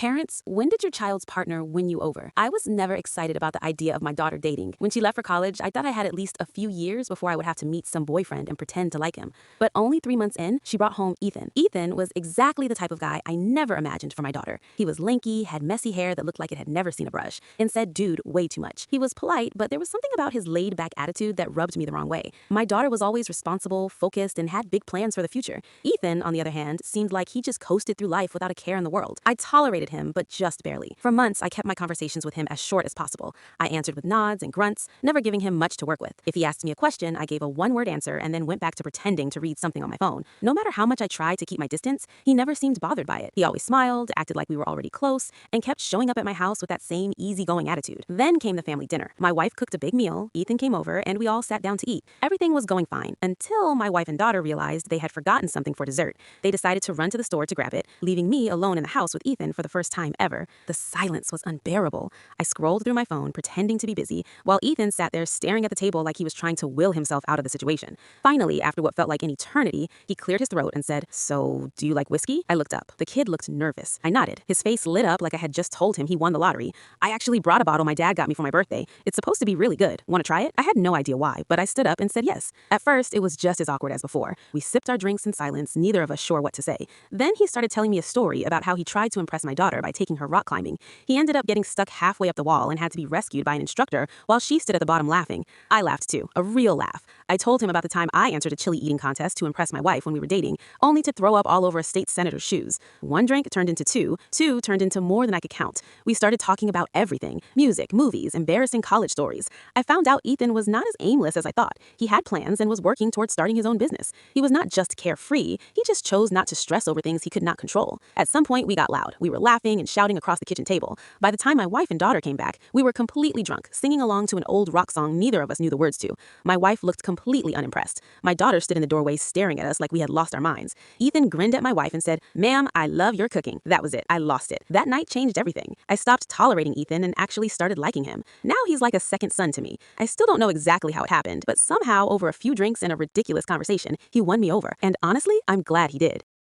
Parents, when did your child's partner win you over? I was never excited about the idea of my daughter dating. When she left for college, I thought I had at least a few years before I would have to meet some boyfriend and pretend to like him. But only 3 months in, she brought home Ethan. Ethan was exactly the type of guy I never imagined for my daughter. He was lanky, had messy hair that looked like it had never seen a brush, and said dude way too much. He was polite, but there was something about his laid-back attitude that rubbed me the wrong way. My daughter was always responsible, focused, and had big plans for the future. Ethan, on the other hand, seemed like he just coasted through life without a care in the world. I tolerated him, but just barely. For months, I kept my conversations with him as short as possible. I answered with nods and grunts, never giving him much to work with. If he asked me a question, I gave a one-word answer and then went back to pretending to read something on my phone. No matter how much I tried to keep my distance, he never seemed bothered by it. He always smiled, acted like we were already close, and kept showing up at my house with that same easygoing attitude. Then came the family dinner. My wife cooked a big meal, Ethan came over, and we all sat down to eat. Everything was going fine until my wife and daughter realized they had forgotten something for dessert. They decided to run to the store to grab it, leaving me alone in the house with Ethan for the first time ever. The silence was unbearable. I scrolled through my phone, pretending to be busy, while Ethan sat there staring at the table like he was trying to will himself out of the situation. Finally, after what felt like an eternity, he cleared his throat and said, "So, do you like whiskey?" I looked up. The kid looked nervous. I nodded. His face lit up like I had just told him he won the lottery. "I actually brought a bottle my dad got me for my birthday. It's supposed to be really good. Want to try it?" I had no idea why, but I stood up and said yes. At first, it was just as awkward as before. We sipped our drinks in silence, neither of us sure what to say. Then he started telling me a story about how he tried to impress my daughter by taking her rock climbing. He ended up getting stuck halfway up the wall and had to be rescued by an instructor while she stood at the bottom laughing. I laughed too, a real laugh. I told him about the time I entered a chili eating contest to impress my wife when we were dating, only to throw up all over a state senator's shoes. One drink turned into two turned into more than I could count. We started talking about everything: music, movies, embarrassing college stories. I found out Ethan was not as aimless as I thought. He had plans and was working towards starting his own business. He was not just carefree, he just chose not to stress over things he could not control. At some point, we got loud. We were laughing and shouting across the kitchen table. By the time my wife and daughter came back, we were completely drunk, singing along to an old rock song neither of us knew the words to. My wife looked completely unimpressed. My daughter stood in the doorway staring at us like we had lost our minds. Ethan grinned at my wife and said, "Ma'am, I love your cooking." That was it. I lost it. That night changed everything. I stopped tolerating Ethan and actually started liking him. Now he's like a second son to me. I still don't know exactly how it happened, but somehow over a few drinks and a ridiculous conversation, he won me over. And honestly, I'm glad he did.